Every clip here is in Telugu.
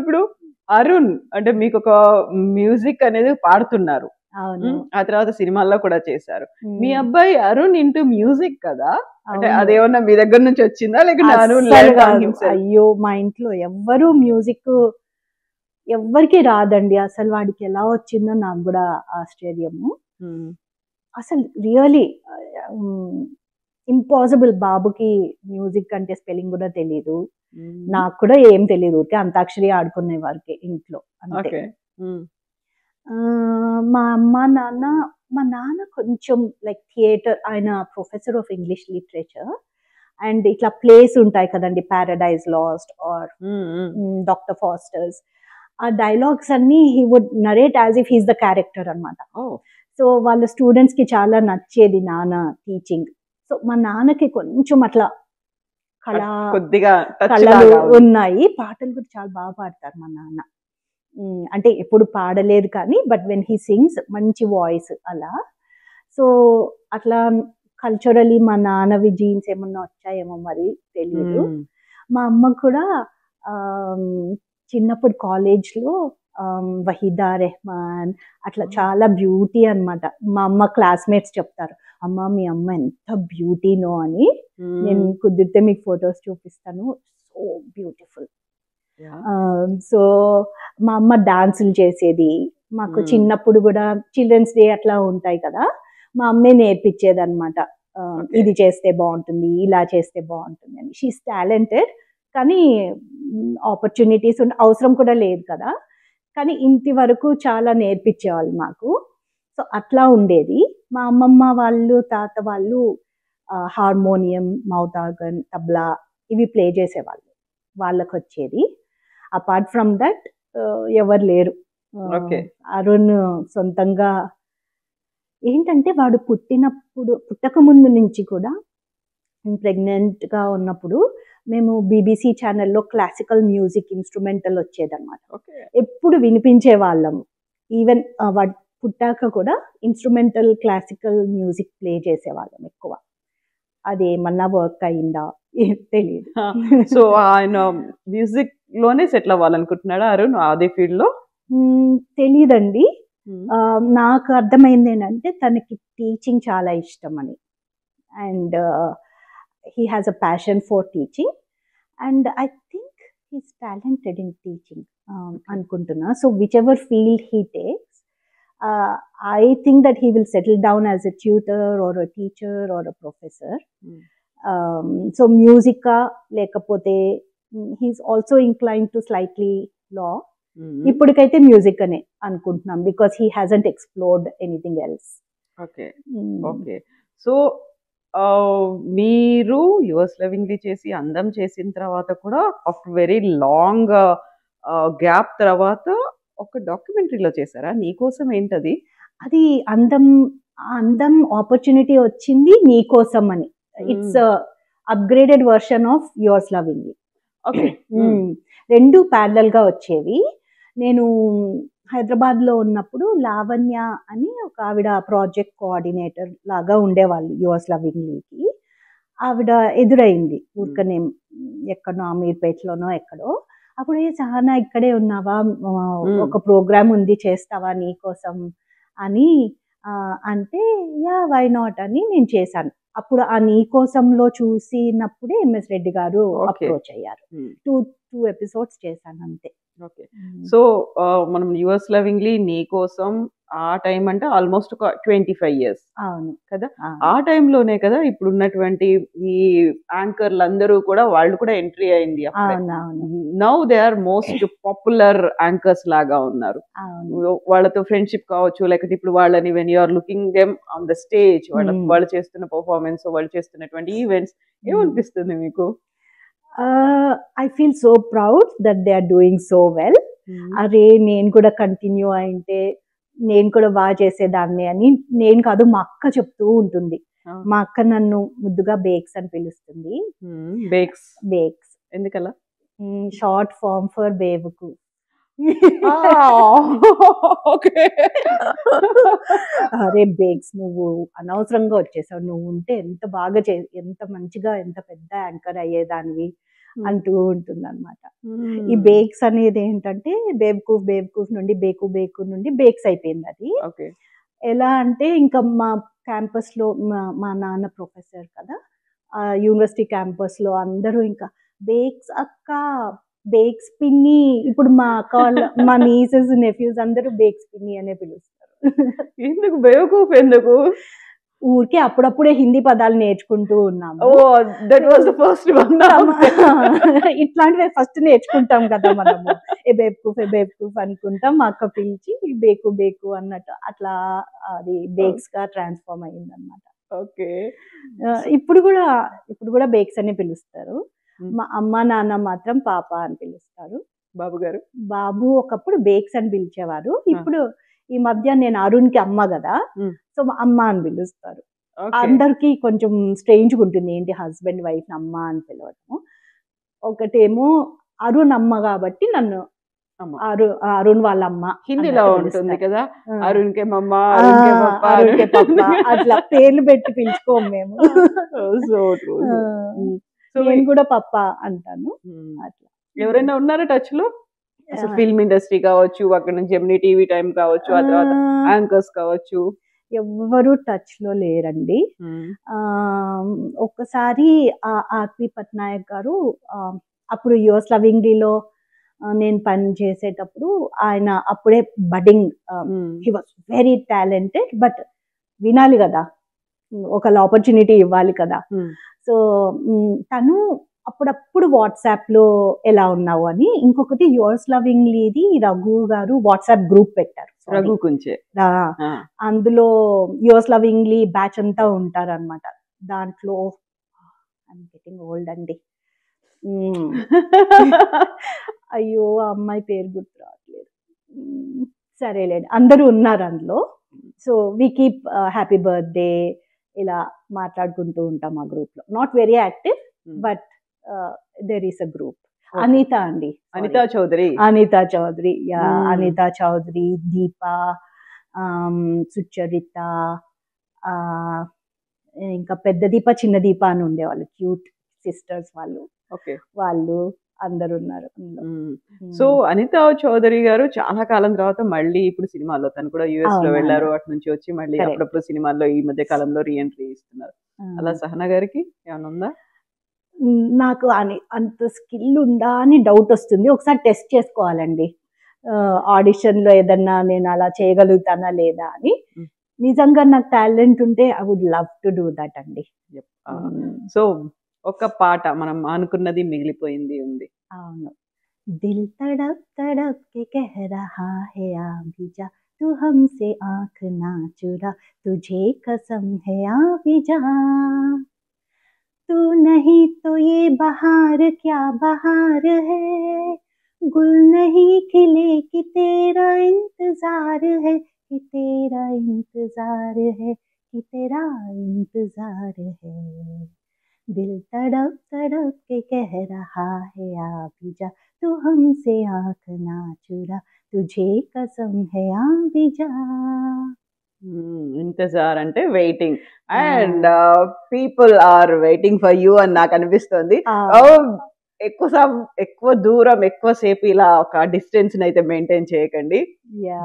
ఇప్పుడు అరుణ్ అంటే మీకు ఒక మ్యూజిక్ అనేది పాడుతున్నారు. అవును. ఆ తర్వాత సినిమాల్లో కూడా చేశారు. మీ మ్మ్. అబ్బాయి అరుణ్ ఇంటూ మ్యూజిక్ కదా? అంటే అవును. అదేమన్నా మీ దగ్గర నుంచి వచ్చిందా లేకుంటే అరుణ్ అస్సలు లెర్న్ ఆన్ కాదు. హిమ్సెల్ఫ్? అయ్యో, మా ఇంట్లో ఎవ్వరూ మ్యూజిక్ ఎవ్వరికి రాదండి. అసలు వాడికి ఎలా వచ్చిందో నాకు కూడా ఆశ్చర్యము. అసలు రియలీ ఇంపాసిబుల్. బాబుకి మ్యూజిక్ అంటే స్పెల్లింగ్ కూడా తెలీదు. నాకు కూడా ఏం తెలియదు. ఊరికే అంతాక్షరి ఆడుకునే వారికి ఇంట్లో అంతే. ఓకే. మా అమ్మ నాన్న, మా నాన్న కొంచెం లైక్ థియేటర్, ఆయన professor of English literature. And ఇట్లా ప్లేస్ ఉంటాయి కదండి, Paradise Lost or Doctor Faustus. ఆ డైలాగ్స్ అన్ని he would narrate as if he's the character అనమాట. సో వాళ్ళ స్టూడెంట్స్ కి చాలా నచ్చేది నాన్న టీచింగ్. సో మా నాన్నకి కొంచెం అట్లా కొద్దిగా కళలు ఉన్నాయి. పాటలు కూడా చాలా బాగా పాడతారు మా నాన్న. అంటే ఎప్పుడు పాడలేదు కానీ, బట్ వెన్ హీ సింగ్స్ మంచి వాయిస్ అలా. సో అట్లా కల్చరలీ మా నాన్నవి జీన్స్ ఏమన్నా వచ్చాయేమో మరి తెలియదు. మా అమ్మ కూడా చిన్నప్పుడు కాలేజ్లో వహీదా రెహమాన్ అట్లా చాలా బ్యూటీ అనమాట. మా అమ్మ క్లాస్మేట్స్ చెప్తారు, అమ్మ మీ అమ్మ ఎంత బ్యూటీనో అని. నేను కుదిరితే మీకు ఫొటోస్ చూపిస్తాను, సో బ్యూటిఫుల్. సో మా అమ్మ డాన్సులు చేసేది. మాకు చిన్నప్పుడు కూడా చిల్డ్రన్స్ డే అట్లా ఉంటాయి కదా, మా అమ్మే నేర్పించేది అనమాట. ఇది చేస్తే బాగుంటుంది, ఇలా చేస్తే బాగుంటుంది అని. షీఈస్ టాలెంటెడ్, కానీ ఆపర్చునిటీస్ అవసరం కూడా లేదు కదా, కానీ ఇంటి వరకు చాలా నేర్పించేవాళ్ళు మాకు. సో అట్లా ఉండేది. మా అమ్మమ్మ వాళ్ళు, తాత వాళ్ళు హార్మోనియం, మౌత్ ఆర్గన్, తబ్లా ఇవి ప్లే చేసేవాళ్ళు, వాళ్ళకి వచ్చేది. అపార్ట్ ఫ్రమ్ దట్ ఎవరు లేరు. అరుణ్ సొంతంగా ఏంటంటే, వాడు పుట్టక ముందు నుంచి కూడా, ప్రెగ్నెంట్గా ఉన్నప్పుడు మేము బీబీసీ ఛానల్లో క్లాసికల్ మ్యూజిక్ ఇన్స్ట్రుమెంటల్ వచ్చేదన్నమాట. ఎప్పుడు వినిపించే వాళ్ళము. ఈవెన్ వాడు పుట్టాక కూడా ఇన్స్ట్రుమెంటల్ క్లాసికల్ మ్యూజిక్ ప్లే చేసేవాళ్ళం ఎక్కువ. అదేమన్నా వర్క్ అయిందా తెలియదు. సో ఆయన మ్యూజిక్ లోనే సెటిల్ అవ్వాలనుకుంటున్నాడా అరుణ్ అదే ఫీల్డ్ లో? తెలియదండి. నాకు అర్థమైంది ఏంటంటే, తనకి టీచింగ్ చాలా ఇష్టం అని. And he has a passion for teaching, and I think he's talented in teaching అనుకుంటున్నా. So whichever field he takes, I think that he will settle down as a tutor or a teacher or a professor. So music లేకపోతే he's also inclined to slightly law. ఇప్పటికైతే మ్యూజిక్ అనే అనుకుంటున్నాం, because he hasn't explored anything else. Okay okay. So మీరు యువర్స్ లవింగ్లీ చేసి అందం చేసిన తర్వాత కూడా ఆఫ్టర్ వెరీ లాంగ్ గ్యాప్ తర్వాత ఒక డాక్యుమెంటరీలో చేశారా? నీకోసం ఏంటది? అది అందం ఆపర్చునిటీ వచ్చింది నీకోసం అని. It's upgraded version of yours lovingly. Okay. రెండు ప్యారలల్ గా వచ్చేవి. నేను హైదరాబాద్లో ఉన్నప్పుడు లావణ్య అని ఒక ఆవిడ ప్రాజెక్ట్ కోఆర్డినేటర్ లాగా ఉండేవాళ్ళు యువర్స్ లవింగ్లీకి. ఆవిడ ఎదురైంది ఊరికనే, ఎక్కడో అమీర్పేటలోనో ఎక్కడో. అప్పుడు సహనా ఇక్కడే ఉన్నావా, ఒక ప్రోగ్రామ్ ఉంది చేస్తావా నీకోసం అని అంటే, యా వై నాట్ అని నేను చేశాను. అప్పుడు ఆ నీకోసంలో చూసినప్పుడే ఎంఎస్ రెడ్డి గారు అప్రోచ్ అయ్యారు. టూ ఎపిసోడ్స్ చేశాను అంతే. ఓకే. సో మనం యువర్స్ లవింగ్లీ నీకోసం ఆ టైం అంటే ఆల్మోస్ట్ ఒక 25 years కదా. ఆ టైంలోనే కదా ఇప్పుడు ఉన్నటువంటి ఈ యాంకర్లు అందరూ కూడా వాళ్ళు కూడా ఎంట్రీ అయింది. Now they are most popular anchors లాగా ఉన్నారు. వాళ్ళతో ఫ్రెండ్షిప్ కావచ్చు, లేకపోతే ఇప్పుడు వాళ్ళని when you are looking them on the stage, వాళ్ళు చేస్తున్న పర్ఫార్మెన్స్, వాళ్ళు చేస్తున్నటువంటి ఈవెంట్స్ ఏమనిపిస్తుంది మీకు? I feel so proud that they are doing so well. అరే నేను కూడా కంటిన్యూ అయింటే నేను కూడా బాగా చేసేదాన్ని అని నేను కాదు, మా అక్క చెప్తూ ఉంటుంది. మా అక్క నన్ను ముద్దుగా బేక్స్ అని పిలుస్తుంది. బేక్స్ ఎందుకలా? షార్ట్ ఫార్మ్ ఫర్ బేబుకు. అరే బేక్స్, నువ్వు అనవసరంగా వచ్చేసావు, నువ్వు ఉంటే ఎంత బాగా ఎంత మంచిగా ఎంత పెద్ద యాంకర్ అయ్యేదానివి అంటూ ఉంటుంది అనమాట. ఈ బేక్స్ అనేది ఏంటంటే బేబ్కూఫ్ నుండి బేకు నుండి బేక్స్ అయిపోయింది అది. ఎలా అంటే ఇంకా మా క్యాంపస్ లో మా నాన్న ప్రొఫెసర్ కదా, యూనివర్సిటీ క్యాంపస్ లో అందరూ ఇంకా బేక్స్ అక్క, బేక్స్ పిన్ని, ఇప్పుడు మా అక్క వాళ్ళ మా నీసెస్ నెఫ్యూస్ అందరూ బేక్స్ పిన్ని అనే పిలుస్తారు. ఎందుకు బేవకూఫ్ ఎందుకు? ఊరికే అప్పుడప్పుడే హిందీ పదాలు నేర్చుకుంటూ ఉన్నాము. ఇట్లాంటివి ఫస్ట్ నేర్చుకుంటాం కదా మనము. ఏ బేబ్కూఫ్ అనుకుంటాం. మా అక్క పిలిచి బేకు అన్నట్టు అట్లా అది బేక్స్ గా ట్రాన్స్ఫార్మ్ అయ్యింది అనమాట. ఓకే. ఇప్పుడు కూడా బేక్స్ అని పిలుస్తారు. మా అమ్మ నాన్న మాత్రం పాప అని పిలుస్తారు. బాబు ఒకప్పుడు బేక్స్ అని పిలిచేవారు. ఇప్పుడు ఈ మధ్య నేను అరుణ్ కి అమ్మ కదా, సో అమ్మ అని పిలుస్తారు. అందరికి కొంచెం స్ట్రేంజ్ గా ఉంటుంది, ఏంటి హస్బెండ్ వైఫ్ అమ్మ అని పిలవటము. ఒకటేమో అరుణ్ అమ్మ కాబట్టి నన్ను అరుణ్ వాళ్ళ అమ్మ హిందీలో ఉంటుంది కదా, అరుణ్ కే మమ్మ, అరుణ్ కే పప్ప, అట్లా పేర్లు పెట్టి పిలుచుకోము మేము. నేను కూడా పప్ప అంటాను. అట్లా ఎవరైనా ఉన్నారా టచ్ లో? ఫిల్మ్ ఇండస్ట్రీ కావచ్చు, అక్కడ నుంచి జెమినీ టీవీ టైం కావచ్చు, ఆ తర్వాత యాంకర్స్ కావచ్చు, ఎవ్వరూ టచ్ లో లేరండి. ఒక్కసారి ఆర్పి పట్నాయక్ గారు అప్పుడు యువర్స్ లవింగ్లీలో నేను పని చేసేటప్పుడు ఆయన అప్పుడే budding, he was very talented, but వినాలి కదా, ఒక ఆపర్చునిటీ ఇవ్వాలి కదా. సో తను అప్పుడప్పుడు వాట్సాప్ లో ఎలా ఉన్నావు అని, ఇంకొకటి యువర్స్ లవింగ్లీది రఘు గారు వాట్సాప్ గ్రూప్ పెట్టారు, రఘు కుంచే, అందులో యువర్స్ లవింగ్లీ బ్యాచ్ అంతా ఉంటారు అనమాట. దాంట్లో ఐఎమ్ గెటింగ్ ఓల్డ్ అండి, అయ్యో ఆ అమ్మాయి పేరు గుర్తు రావట్లేదు, సరేలేండి, అందరూ ఉన్నారు అందులో. So we keep happy birthday ఇలా మాట్లాడుకుంటూ ఉంటాం ఆ గ్రూప్ లో. Not very active, but there is a group. Anitha అండి, అనితా చౌదరి, అనితా చౌదరి, దీప, సుచరిత, ఇంకా పెద్ద దీప చిన్న దీప అని ఉండేవాళ్ళు, క్యూట్ సిస్టర్స్ వాళ్ళు. వాళ్ళు అందరు ఉన్నారు. సో అనితా చౌదరి గారు చాలా కాలం తర్వాత మళ్ళీ ఇప్పుడు సినిమాలో, తను కూడా యుఎస్ లో వెళ్ళారు, అటు నుంచి వచ్చి మళ్ళీ అప్పుడప్పుడు సినిమాల్లో ఈ మధ్య కాలంలో రీఎంట్రీ ఇస్తున్నారు. అలా సహనా గారికి ఏమైనా ఉందా? నాకు అంత స్కిల్ ఉందా అని డౌట్ వస్తుంది, ఒకసారి టెస్ట్ చేసుకోవాలండి ఆడిషన్ లో, ఏదన్నా నేను అలా చేయగలుగుతానా లేదా అని. నిజంగా నాకు టాలెంట్ ఉంటే I would love to do that అండి. సో ఒక పాట మనం అనుకున్నది మిగిలిపోయింది ఉంది. అవును, దిల్ తడప్ తడప్ కే కహ రహా హై ఆభీ జా, తు హమ్సే ఆంఖ్ నా चुरा, तुझे कसम है आभी जा, तू नहीं तो ये बहार क्या बहार है, गुल नहीं खिले कि तेरा इंतजार है, कि तेरा इंतजार है, कि तेरा इंतजार है, दिल तड़प तड़प के कह रहा है आभी जा, तू हमसे आंख ना चुरा, तुझे कसम है आभी जा. ఇంతజార్ అంటే waiting, and people are waiting for you అని నాకు అనిపిస్తుంది. ఎక్కువ దూరం ఎక్కువసేపు ఇలా ఒక డిస్టెన్స్ అయితే మెయింటైన్ చేయకండి.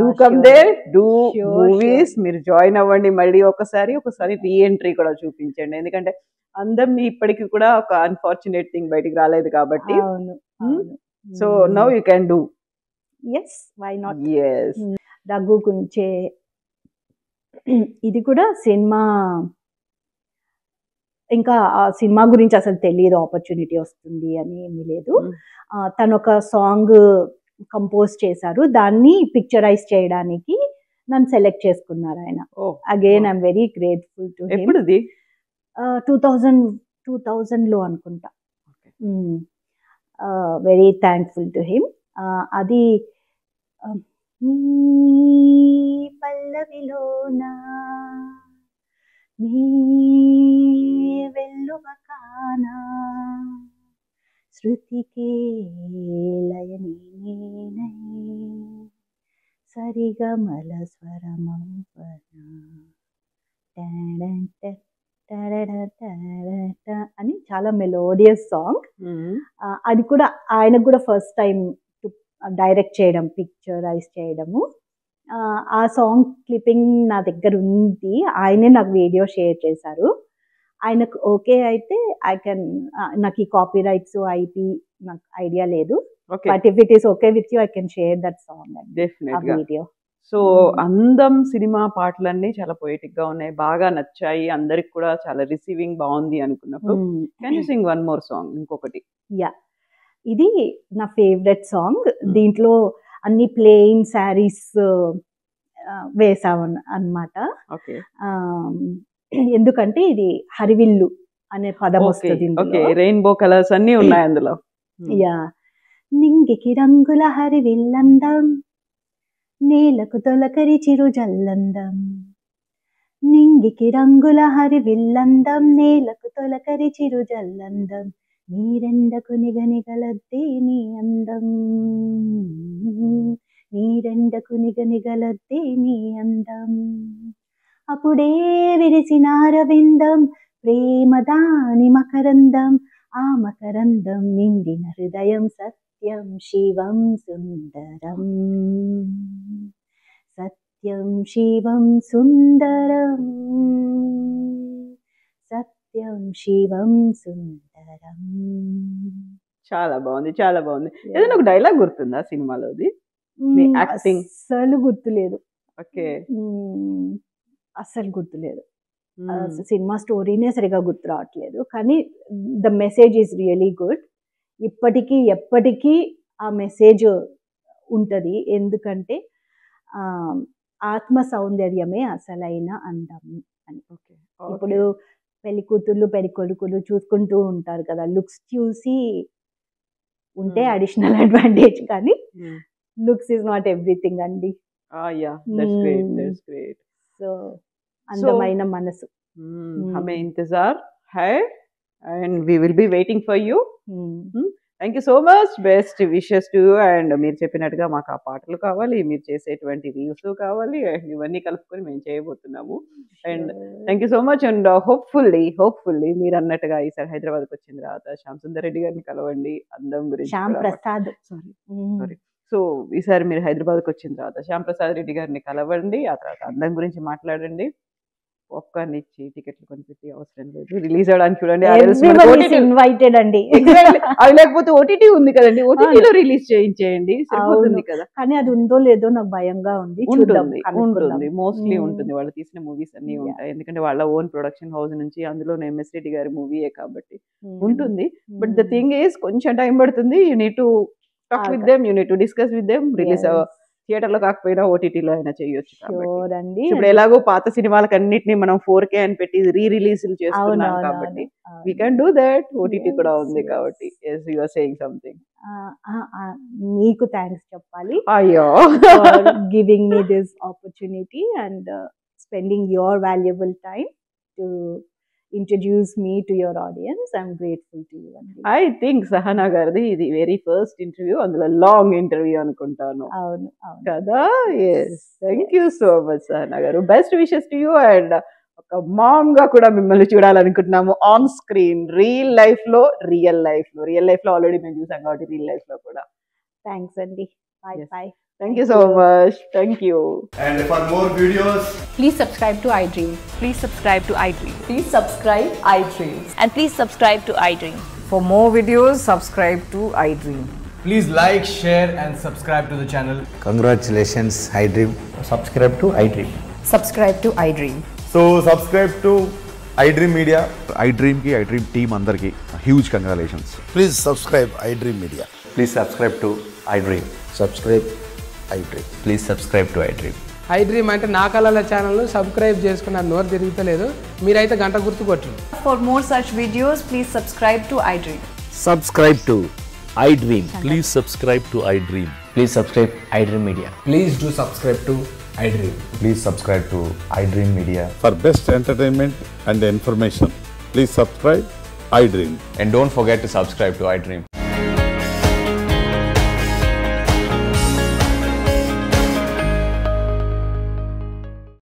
Do come there, do movies, మీరు జాయిన్ అవ్వండి. మళ్ళీ ఒకసారి రీఎంట్రీ కూడా చూపించండి, ఎందుకంటే అందరినీ ఇప్పటికి కూడా ఒక అన్ఫార్చునేట్ థింగ్ బయటికి రాలేదు కాబట్టి. So now you can do. yes, why not? yes, Raghu Kunche ఇది కూడా సినిమా, ఇంకా ఆ సినిమా గురించి అసలు తెలియదు, ఆపర్చునిటీ వస్తుంది అని ఏమీ లేదు. తను ఒక సాంగ్ కంపోజ్ చేశారు, దాన్ని పిక్చరైజ్ చేయడానికి నన్ను సెలెక్ట్ చేసుకున్నారు ఆయన. Again I'm very grateful to him. 2000 లో అనుకుంటా. Very thankful to him. అది నీ పల్లవిలోనా నీ వెల్లువకానా శృతికే లయనేనై సరిగమల స్వరమౌవనా అని చాలా మెలోడియస్ సాంగ్. అది కూడా ఆయనకు కూడా ఫస్ట్ టైం డైరెక్ట్ చేయడం, పిక్చరైజ్ చేయడము. ఆ సాంగ్ క్లిప్పింగ్ నా దగ్గర ఉంది, ఆయనే నాకు వీడియో షేర్ చేశారు. ఆయనకు ఓకే అయితే నాకు ఈ కాపీ రైట్స్ ఐపీ నాకు ఐడియా లేదు, but if it is okay with you I can share that song video. So అందం సినిమా పాటలన్నీ చాలా పొయిటిక్ గా ఉన్నాయి, బాగా నచ్చాయి అందరికి కూడా, చాలా రిసీవింగ్ బాగుంది అనుకున్నప్పుడు can you sing one more song ఇంకొకటి? యా, ఇది నా ఫేవరెట్ సాంగ్. దీంట్లో అన్ని ప్లెయిన్ శారీస్ వేసాము అన్నమాట. ఎందుకంటే ఇది హరివిల్లు అనే పదం వస్తుంది, రెయిన్బో కలర్స్ అన్ని ఉన్నాయి అందులో. యా, నింగికి రంగుల హరివిల్లందం, నేలకు తొలకరి చిరు జల్లందం. నింగికి రంగుల హరివిల్లందం, నేలకు తొలకరి చిరు జల్లందం. నీరెండకు నిగనిగలద్దే నీ అందం, నీరెండకు నిగనిగలద్దే నీ అందం. అప్పుడే విరిసిన అరవిందం, ప్రేమదాని మకరందం. ఆ మకరందం నిండిన హృదయం, సత్యం శివం సుందరం, సత్యం శివం సుందరం, సత్యం శివం సుందరం. చాలా బాగుంది, చాలా బాగుంది. ఏదైనా ఒక డైలాగ్ గుర్తుందా సినిమాలోది? యాక్టింగ్ అసలు గుర్తులేదు. ఓకే, అస్సలు గుర్తులేదు. సినిమా స్టోరీనే సరిగా గుర్తు రావట్లేదు, కానీ the message is really good. ఇప్పటికీ ఎప్పటికీ ఆ మెసేజ్ ఉంటుంది, ఎందుకంటే ఆత్మ సౌందర్యమే అసలైన అందం అని. ఇప్పుడు పెళ్లి కూతుర్లు పెళ్లి కొడుకులు చూసుకుంటూ ఉంటారు కదా, లుక్స్ చూసి ఉంటే అడిషనల్ అడ్వాంటేజ్, కానీ లుక్స్ ఈజ్ నాట్ ఎవ్రీథింగ్ అండి. సో అందమైన మనసు. హమే ఇంతజార్ హై and we will be waiting for you. Thank you so much, best wishes to you. And మీరు చెప్పినట్టుగా మాకు ఆ పాటలు కావాలి, మీరు చేసేటువంటి రీల్స్ కావాలి, అండ్ ఇవన్నీ కలుపుకొని మేము చేయబోతున్నాము. And thank you so much. And hopefully మీరు అన్నట్టుగా ఈసారి హైదరాబాద్కి వచ్చిన తర్వాత శ్యామ్ సుందర్ రెడ్డి గారిని కలవండి, అందం గురించి. శ్యామ్ ప్రసాద్, సారీ. సో ఈసారి మీరు హైదరాబాద్కి వచ్చిన తర్వాత శ్యామ్ ప్రసాద్ రెడ్డి గారిని కలవండి, ఆ తర్వాత అందం గురించి మాట్లాడండి. పాప్కార్న్ ఇచ్చి టికెట్లు కొనిపెట్టి అవసరం లేదు, రిలీజ్ అవడానికి చూడండి. ఇన్వైటెడ్ అండి, అవి లేకపోతే ఓటీటీ ఉంది కదండి, ఓటీటీలో రిలీజ్ చేయించేయండి, సరిపోతుంది కదా. కానీ అది ఉందో లేదో నాకు భయంగా ఉంది. ఉంటుంది, మోస్ట్లీ ఉంటుంది, వాళ్ళు తీసిన మూవీస్ అన్ని ఉంటాయి, ఎందుకంటే వాళ్ళ ఓన్ ప్రొడక్షన్ హౌస్ నుంచి, అందులో ఎంఎస్ రెడ్డి గారి మూవీయే కాబట్టి ఉంటుంది. బట్ ద థింగ్ ఈస్ కొంచెం టైం పడుతుంది. You need to talk with them, you need to discuss with them. Release theatre లో కాకపోయినా ఓటీటీలో అయినా చేయొచ్చు. ఇప్పుడు ఎలాగో పాత సినిమాలకు అన్నిటిని మనం 4K అని పెట్టి రిలీజ్ చేస్తున్నాం కాబట్టి we can do that. OTT కూడా ఉంది కాబట్టి. yes, you are saying something. మీకు థ్యాంక్స్ చెప్పాలి, అయ్యో, giving me this opportunity and spending your valuable time to introduce me to your audience. I'm grateful to you. I think Sahana gardi idi very first interview, అందులో long interview అనుకుంటాను. అవును కదా. yes, thank you so much Sahana garu. best wishes to you. and ఒక మామ్ గా కూడా మిమ్మల్ని చూడాలనుకుంటున్నాము ఆన్ స్క్రీన్, రియల్ లైఫ్ లో ఆల్రెడీ మేము చూసాం కాబట్టి రియల్ లైఫ్ లో కూడా. థ్యాంక్స్ అండి. bye. Thank you so much. Thank you. And for more videos, please subscribe to iDream. Please subscribe to iDream. Please subscribe iDream. And please subscribe to iDream. For more videos, subscribe to iDream. please like, share and subscribe to the channel. Congratulations, iDream. Subscribe to iDream. Subscribe to iDream. So subscribe to iDream Media. iDream ki iDream team andarki huge congratulations. Please subscribe iDream Media. Please subscribe to iDream. Subscribe iDream. Please subscribe to iDream. iDream అంటే నా కళల ఛానల్ సబ్స్క్రైబ్ చేసుకున్న నోరు తిరుగుతలేదు, మీరైతే గంట గుర్తు కొట్టండి. For more such videos, please subscribe to iDream. Subscribe to iDream. Please subscribe to iDream. Please subscribe iDream Media. Please do subscribe to iDream. Please subscribe to iDream Media. For best entertainment and information, please subscribe iDream. And don't forget to subscribe to iDream.